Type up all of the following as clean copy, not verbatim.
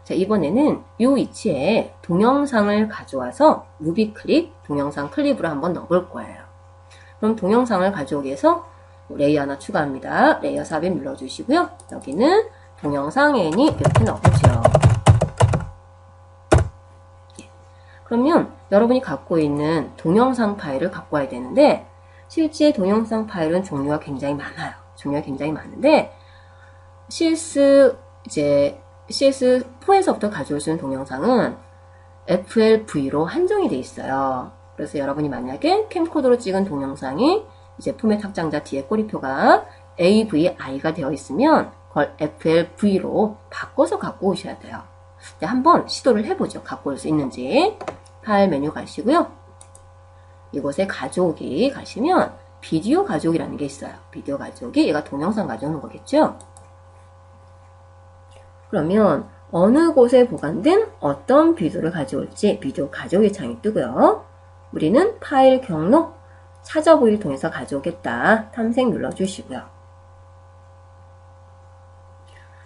자, 이번에는 이 위치에 동영상을 가져와서 무비 클립, 동영상 클립으로 한번 넣어볼 거예요. 그럼 동영상을 가져오기 위해서 레이어 하나 추가합니다. 레이어 삽입 눌러주시고요. 여기는 동영상 애니 이렇게 넣어보죠. 그러면 여러분이 갖고 있는 동영상 파일을 갖고 와야 되는데, 실제 동영상 파일은 종류가 굉장히 많아요. 종류가 굉장히 많은데, CS4에서부터 가져올 수 있는 동영상은 FLV로 한정이 돼 있어요. 그래서 여러분이 만약에 캠코더로 찍은 동영상이 이제 포맷 확장자 뒤에 꼬리표가 AVI가 되어 있으면 그걸 FLV로 바꿔서 갖고 오셔야 돼요. 한번 시도를 해보죠. 갖고 올 수 있는지. 파일 메뉴 가시고요. 이곳에 가져오기 가시면 비디오 가져오기라는 게 있어요. 비디오 가져오기, 얘가 동영상 가져오는 거겠죠? 그러면 어느 곳에 보관된 어떤 비디오를 가져올지 비디오 가져오기 창이 뜨고요. 우리는 파일 경로 찾아보기를 통해서 가져오겠다. 탐색 눌러주시고요.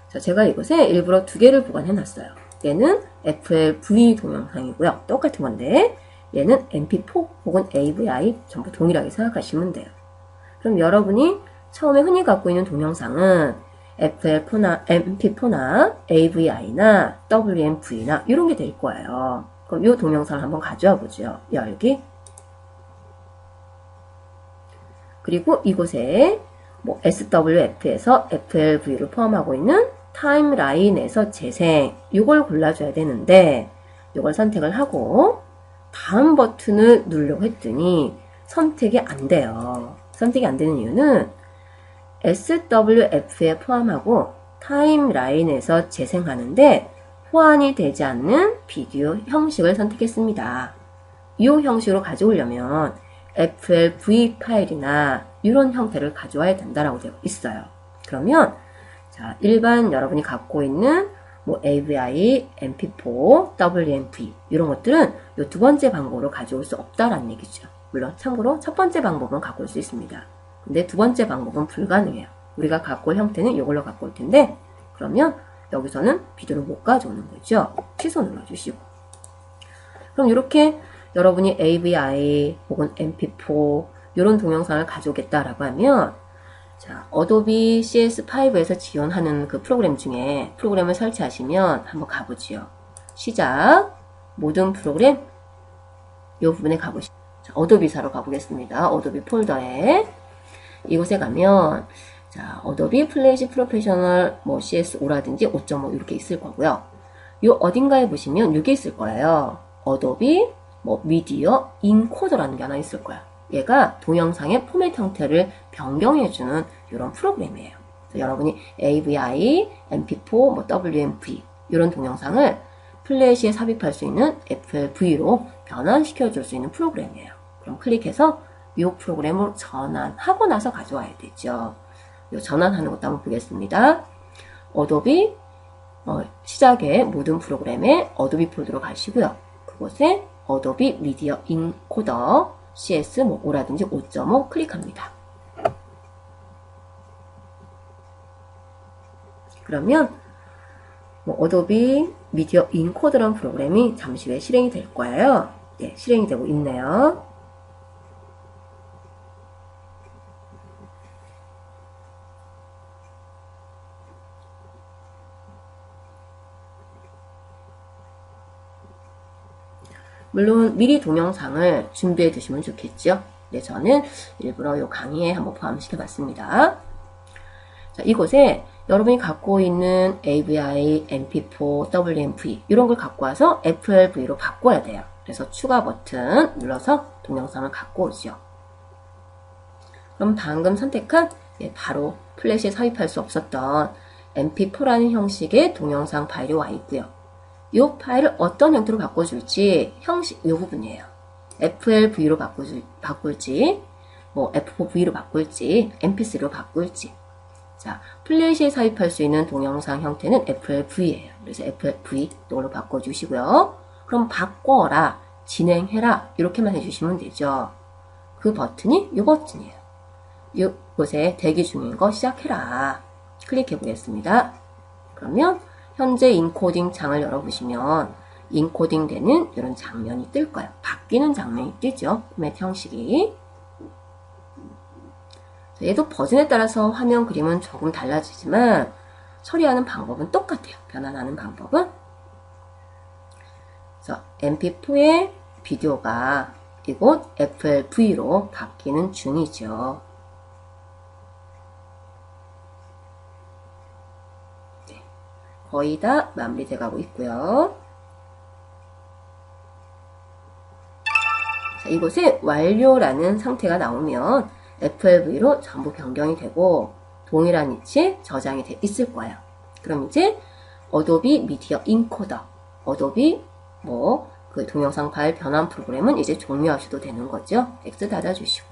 자, 제가 이곳에 일부러 두 개를 보관해 놨어요. 얘는 FLV 동영상이고요. 똑같은 건데 얘는 MP4 혹은 AVI 전부 동일하게 생각하시면 돼요. 그럼 여러분이 처음에 흔히 갖고 있는 동영상은 MP4나 AVI나 WMV나 이런 게 될 거예요. 그럼 이 동영상을 한번 가져와 보죠. 열기. 그리고 이곳에 뭐 SWF에서 FLV를 포함하고 있는 타임라인에서 재생, 이걸 골라줘야 되는데 이걸 선택을 하고 다음 버튼을 누르려고 했더니 선택이 안 돼요. 선택이 안 되는 이유는 SWF에 포함하고 타임라인에서 재생하는데 호환이 되지 않는 비디오 형식을 선택했습니다. 이 형식으로 가져오려면 FLV 파일이나 이런 형태를 가져와야 된다라고 되어 있어요. 그러면 자, 일반 여러분이 갖고 있는 뭐 AVI, MP4, WMV 이런 것들은 이 두 번째 방법으로 가져올 수 없다라는 얘기죠. 물론 참고로 첫 번째 방법은 갖고 올 수 있습니다. 근데 두 번째 방법은 불가능해요. 우리가 갖고 올 형태는 이걸로 갖고 올 텐데, 그러면 여기서는 비디오를 못 가져오는 거죠. 취소 눌러주시고. 그럼 이렇게 여러분이 AVI 혹은 MP4 이런 동영상을 가져오겠다라고 하면, 자, 어도비 CS5에서 지원하는 그 프로그램 중에 프로그램을 설치하시면 한번 가보지요. 시작, 모든 프로그램, 이 부분에 가보시죠. 어도비사로 가보겠습니다. 어도비 폴더에 이곳에 가면 자, 어도비 플래시 프로페셔널 뭐 CS5라든지 5.5 이렇게 있을 거고요. 요 어딘가에 보시면 이게 있을 거예요. 어도비 뭐 미디어 인코더라는 게 하나 있을 거야. 얘가 동영상의 포맷 형태를 변경해주는 이런 프로그램이에요. 여러분이 AVI, MP4, 뭐 WMV 이런 동영상을 플래시에 삽입할 수 있는 FLV로 변환시켜 줄 수 있는 프로그램이에요. 그럼 클릭해서 이 프로그램으로 전환하고 나서 가져와야 되죠. 이 전환하는 것도 한번 보겠습니다. 어도비 시작에 모든 프로그램에 어도비 폴더로 가시고요. 그곳에 어도비 미디어 인코더 CS5라든지 5.5 클릭합니다. 그러면 어도비 미디어 인코더라는 프로그램이 잠시 후에 실행이 될 거예요. 네, 실행이 되고 있네요. 물론 미리 동영상을 준비해 두시면 좋겠죠. 네, 저는 일부러 이 강의에 한번 포함시켜 봤습니다. 자, 이곳에 여러분이 갖고 있는 AVI, MP4, WMV 이런 걸 갖고 와서 FLV로 바꿔야 돼요. 그래서 추가 버튼 눌러서 동영상을 갖고 오죠. 그럼 방금 선택한 바로 플래시에 삽입할 수 없었던 MP4라는 형식의 동영상 파일이 와 있고요. 이 파일을 어떤 형태로 바꿔줄지 형식 이 부분이에요. FLV로 바꿀지, 뭐 F4V로 바꿀지, MP3로 바꿀지. 자, 플래시에 삽입할 수 있는 동영상 형태는 FLV예요. 그래서 FLV 이걸로 바꿔주시고요. 그럼 바꿔라, 진행해라 이렇게만 해주시면 되죠. 그 버튼이 이 버튼이에요. 이곳에 대기 중인 거 시작해라. 클릭해 보겠습니다. 그러면 현재 인코딩 창을 열어보시면 인코딩 되는 이런 장면이 뜰 거예요. 바뀌는 장면이 뜨죠. 포맷 형식이. 얘도 버전에 따라서 화면 그림은 조금 달라지지만 처리하는 방법은 똑같아요. 변환하는 방법은. 그래서 mp4의 비디오가 이곳 FLV로 바뀌는 중이죠. 네, 거의 다 마무리돼 가고 있고요. 자, 이곳에 완료라는 상태가 나오면 FLV로 전부 변경이 되고 동일한 위치에 저장이 돼 있을 거예요. 그럼 이제 어도비 미디어 인코더, 어도비 그 동영상 파일 변환 프로그램은 이제 종료하셔도 되는 거죠. X 닫아주시고.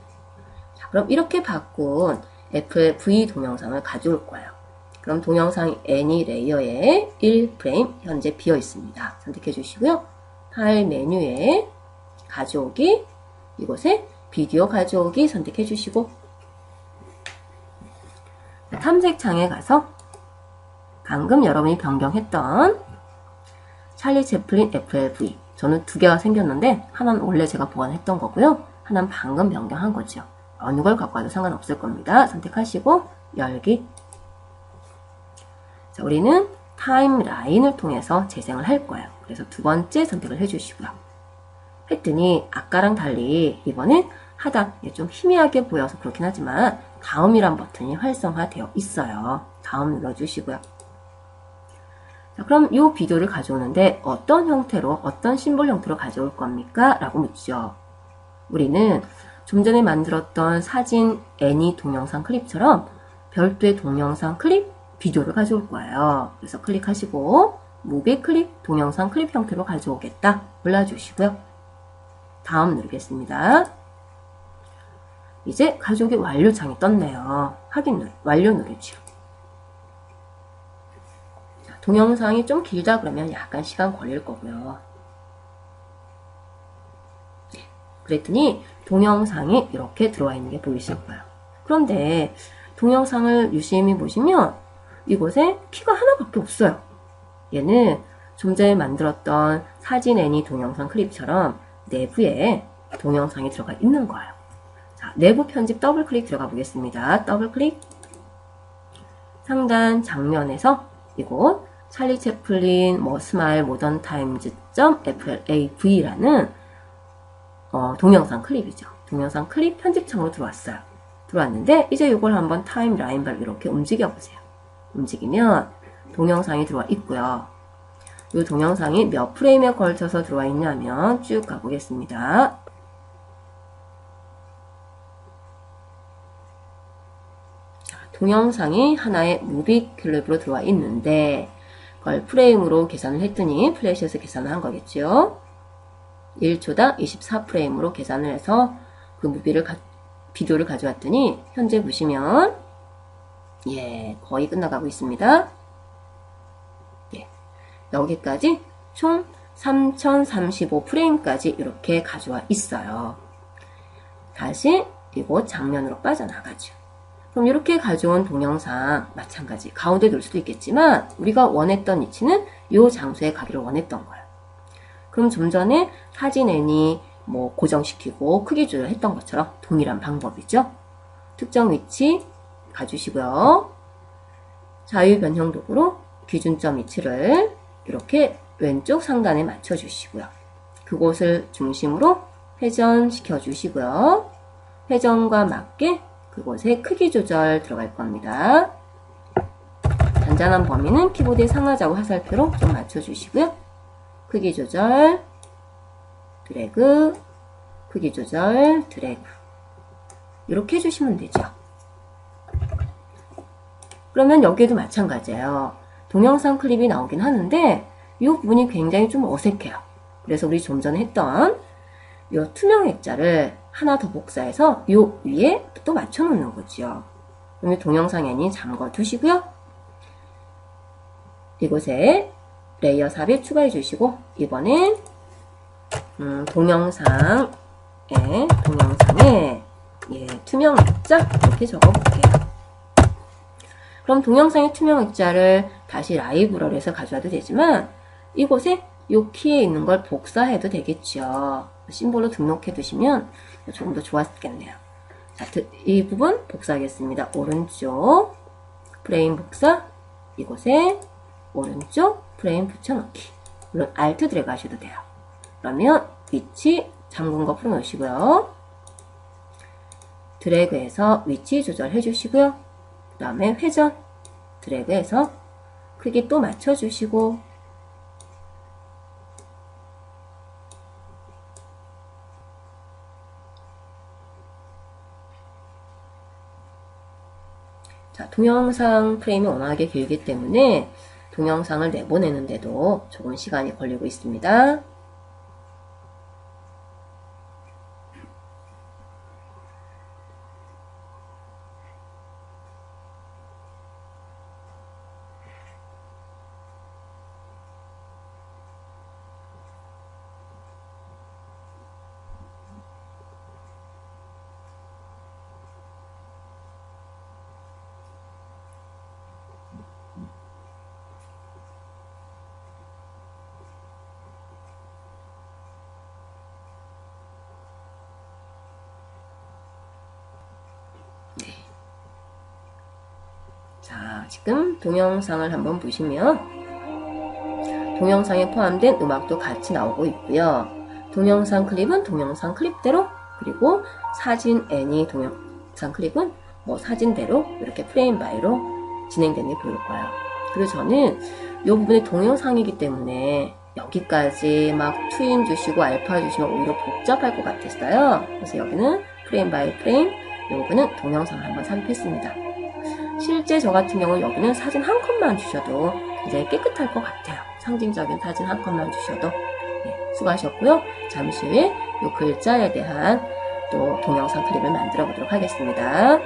자, 그럼 이렇게 바꾼 FLV 동영상을 가져올 거예요. 그럼 동영상 Any 레이어에 1프레임 현재 비어 있습니다. 선택해 주시고요. 파일 메뉴에 가져오기, 이곳에 비디오 가져오기 선택해 주시고, 탐색창에 가서 방금 여러분이 변경했던 찰리 채플린 FLV, 저는 두 개가 생겼는데 하나는 원래 제가 보관했던 거고요. 하나는 방금 변경한 거죠. 어느 걸 갖고 와도 상관없을 겁니다. 선택하시고 열기. 자, 우리는 타임라인을 통해서 재생을 할 거예요. 그래서 두 번째 선택을 해주시고요. 했더니 아까랑 달리 이번엔 하단에 좀 희미하게 보여서 그렇긴 하지만 다음이란 버튼이 활성화되어 있어요. 다음 눌러주시고요. 자, 그럼 이 비디오를 가져오는데 어떤 형태로, 어떤 심볼 형태로 가져올 겁니까? 라고 묻죠. 우리는 좀 전에 만들었던 사진, 애니, 동영상 클립처럼 별도의 동영상 클립, 비디오를 가져올 거예요. 그래서 클릭하시고 무비 클립, 동영상 클립 형태로 가져오겠다 골라주시고요. 다음 누르겠습니다. 이제 가져오기 완료창이 떴네요. 확인 완료 누르죠. 자, 동영상이 좀 길다 그러면 약간 시간 걸릴 거고요. 네, 그랬더니 동영상이 이렇게 들어와 있는 게 보이실 거예요. 그런데 동영상을 유심히 보시면 이곳에 키가 하나밖에 없어요. 얘는 좀 전에 만들었던 사진, 애니, 동영상 클립처럼 내부에 동영상이 들어가 있는 거예요. 자, 내부 편집 더블 클릭 들어가 보겠습니다. 더블 클릭. 상단 장면에서 이곳 찰리 채플린 스마일 모던 타임즈 .flav라는 동영상 클립이죠. 동영상 클립 편집창으로 들어왔어요. 들어왔는데 이제 이걸 한번 타임라인별로 이렇게 움직여 보세요. 움직이면 동영상이 들어와 있고요. 이 동영상이 몇 프레임에 걸쳐서 들어와 있냐면 쭉 가보겠습니다. 자, 동영상이 하나의 무비 클립으로 들어와 있는데 그걸 프레임으로 계산을 했더니 플래시에서 계산을 한 거겠죠. 1초당 24프레임으로 계산을 해서 그 비디오를 가져왔더니 현재 보시면 거의 끝나가고 있습니다. 여기까지 총 3035프레임까지 이렇게 가져와 있어요. 다시 이곳 장면으로 빠져나가죠. 그럼 이렇게 가져온 동영상 마찬가지 가운데 둘 수도 있겠지만 우리가 원했던 위치는 이 장소에 가기를 원했던 거예요. 그럼 좀 전에 사진 애니 고정시키고 크기 조절했던 것처럼 동일한 방법이죠. 특정 위치 가주시고요. 자유 변형 도구로 기준점 위치를 이렇게 왼쪽 상단에 맞춰주시고요. 그곳을 중심으로 회전시켜 주시고요. 회전과 맞게 그곳에 크기 조절 들어갈 겁니다. 잔잔한 범위는 키보드의 상하좌우 화살표로 좀 맞춰주시고요. 크기 조절, 드래그, 크기 조절, 드래그 이렇게 해주시면 되죠. 그러면 여기에도 마찬가지예요. 동영상 클립이 나오긴 하는데 이 부분이 굉장히 좀 어색해요. 그래서 우리 좀 전에 했던 이 투명 액자를 하나 더 복사해서 이 위에 또 맞춰 놓는 거죠. 그럼 이 동영상이 아닌 잠궈 두시고요. 이곳에 레이어 삽입 추가해 주시고 이번엔 동영상에 투명 액자 이렇게 적어 볼게요. 그럼 동영상의 투명 액자를 다시 라이브러리에서 가져와도 되지만 이곳에 이 키에 있는 걸 복사해도 되겠죠. 심볼로 등록해 두시면 조금 더 좋았겠네요. 자, 이 부분 복사하겠습니다. 오른쪽 프레임 복사, 이곳에 오른쪽 프레임 붙여넣기. 물론 Alt 드래그 하셔도 돼요. 그러면 위치 잠근 거 풀어놓으시고요. 드래그해서 위치 조절해 주시고요. 그 다음에 회전 드래그해서 크기 또 맞춰주시고 자, 동영상 프레임이 워낙에 길기 때문에 동영상을 내보내는데도 조금 시간이 걸리고 있습니다. 자, 지금 동영상을 한번 보시면 동영상에 포함된 음악도 같이 나오고 있고요. 동영상 클립은 동영상 클립대로, 그리고 사진 애니 동영상 클립은 뭐 사진대로 이렇게 프레임 바이로 진행되는 게 보일 거예요. 그리고 저는 이 부분이 동영상이기 때문에 여기까지 막 트윈 주시고 알파 주시면 오히려 복잡할 것 같았어요. 그래서 여기는 프레임 바이 프레임, 이 부분은 동영상을 한번 삽입했습니다. 실제 저 같은 경우는 여기는 사진 한 컷만 주셔도 굉장히 깨끗할 것 같아요. 상징적인 사진 한 컷만 주셔도. 네, 수고하셨고요. 잠시 후에 이 글자에 대한 또 동영상 클립을 만들어 보도록 하겠습니다.